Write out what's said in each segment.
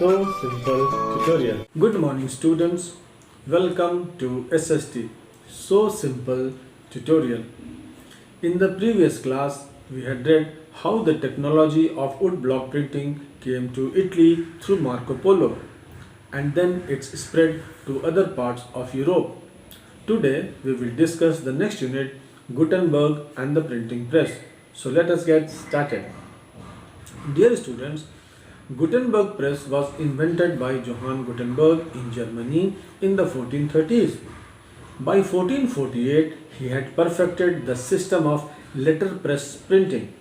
So Simple tutorial. Good morning students. Welcome to SST So Simple tutorial. In the previous class we had read how the technology of wood block printing came to Italy through Marco Polo and then it's spread to other parts of Europe. Today we will discuss the next unit, Gutenberg and the printing press. So let us get started. Dear students, Gutenberg press was invented by Johann Gutenberg in Germany in the 1430s. By 1448, he had perfected the system of letterpress printing.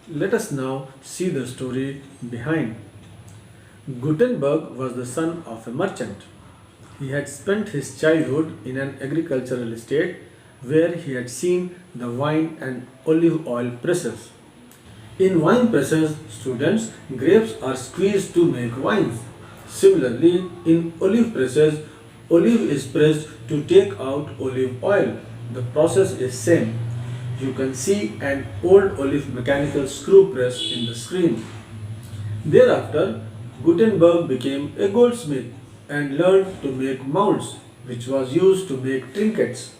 Let us now see the story behind. Gutenberg was the son of a merchant. He had spent his childhood in an agricultural estate where he had seen the wine and olive oil presses. In wine presses, students, grapes are squeezed to make wines. Similarly, in olive presses, olive is pressed to take out olive oil. The process is same. You can see an old olive mechanical screw press in the screen. Thereafter, Gutenberg became a goldsmith and learned to make molds, which was used to make trinkets.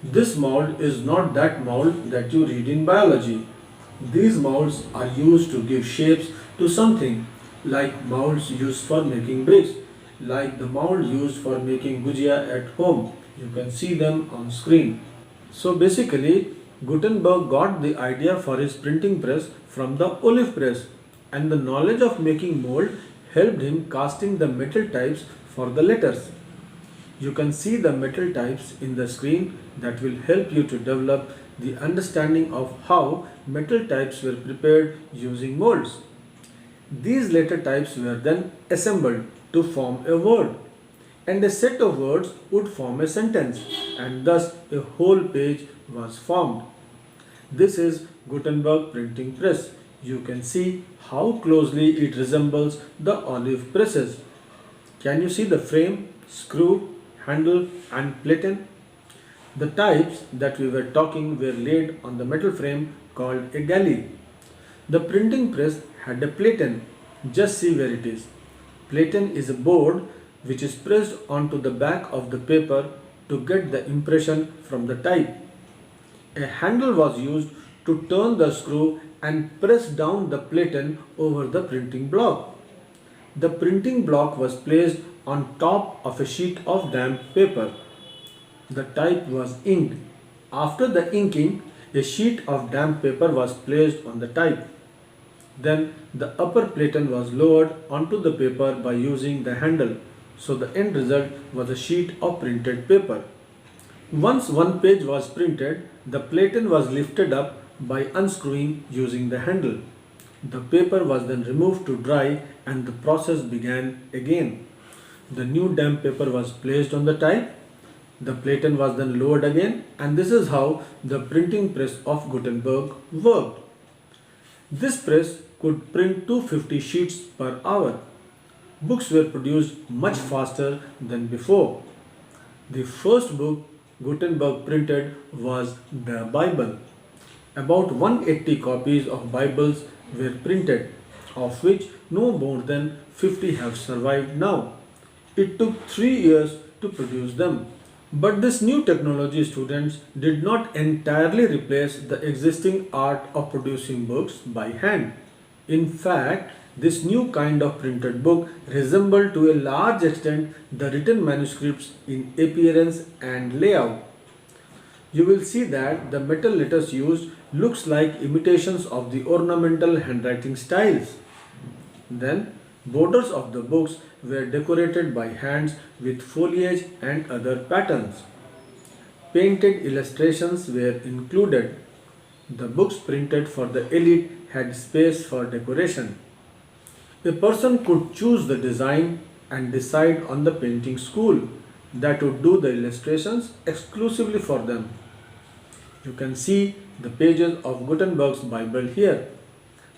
This mold is not that mold that you read in biology. These molds are used to give shapes to something, like molds used for making bricks, like the mold used for making gujia at home. You can see them on screen. So basically, Gutenberg got the idea for his printing press from the olive press, and the knowledge of making mold helped him casting the metal types for the letters. You can see the metal types in the screen that will help you to develop the understanding of how metal types were prepared using molds. These letter types were then assembled to form a word, and a set of words would form a sentence, and thus a whole page was formed. This is Gutenberg printing press. You can see how closely it resembles the olive presses. Can you see the frame, screw, handle and platen? The types that we were talking were laid on the metal frame called a galley. The printing press had a platen. Just see where it is. Platen is a board which is pressed onto the back of the paper to get the impression from the type. A handle was used to turn the screw and press down the platen over the printing block. The printing block was placed on top of a sheet of damp paper. The type was inked. After the inking, a sheet of damp paper was placed on the type. Then the upper platen was lowered onto the paper by using the handle. So the end result was a sheet of printed paper. Once one page was printed, the platen was lifted up by unscrewing using the handle. The paper was then removed to dry and the process began again. The new damp paper was placed on the type. The platen was then lowered again, and this is how the printing press of Gutenberg worked. This press could print 250 sheets per hour. Books were produced much faster than before. The first book Gutenberg printed was the Bible. About 180 copies of Bibles were printed, of which no more than 50 have survived now. It took 3 years to produce them. But this new technology, students, did not entirely replace the existing art of producing books by hand. In fact, this new kind of printed book resembled to a large extent the written manuscripts in appearance and layout. You will see that the metal letters used looks like imitations of the ornamental handwriting styles. Then, borders of the books were decorated by hands with foliage and other patterns. Painted illustrations were included. The books printed for the elite had space for decoration. A person could choose the design and decide on the painting school that would do the illustrations exclusively for them. You can see the pages of Gutenberg's Bible here.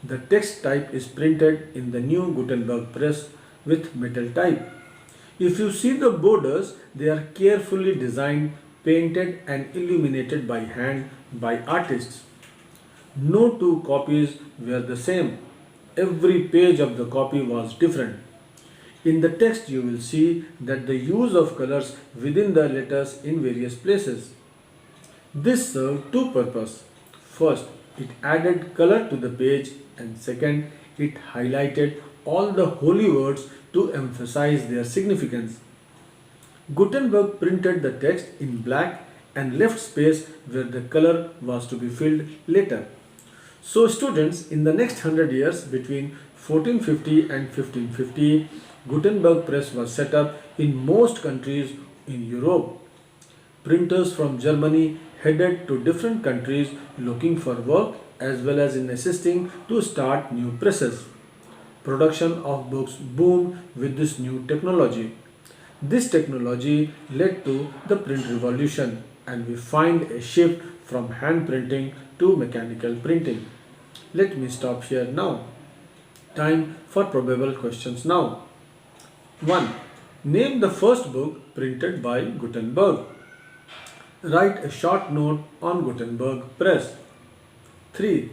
The text type is printed in the new Gutenberg press with metal type. If you see the borders, they are carefully designed, painted and illuminated by hand by artists. No two copies were the same. Every page of the copy was different. In the text, you will see that the use of colors within the letters in various places. This served two purposes. First, it added color to the page, and second, it highlighted all the holy words to emphasize their significance. Gutenberg printed the text in black and left space where the color was to be filled later. So students, in the next 100 years between 1450 and 1550, Gutenberg press was set up in most countries in Europe. Printers from Germany headed to different countries looking for work as well as in assisting to start new presses. Production of books boomed with this new technology. This technology led to the print revolution, and we find a shift from hand printing to mechanical printing. Let me stop here now. Time for probable questions now. 1. Name the first book printed by Gutenberg. Write a short note on Gutenberg press. 3.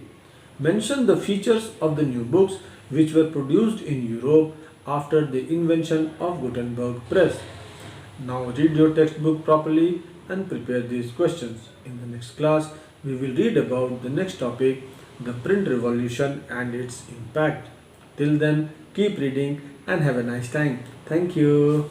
Mention the features of the new books which were produced in Europe after the invention of Gutenberg press. Now read your textbook properly and prepare these questions. In the next class, we will read about the next topic, the print revolution and its impact. Till then, keep reading and have a nice time. Thank you.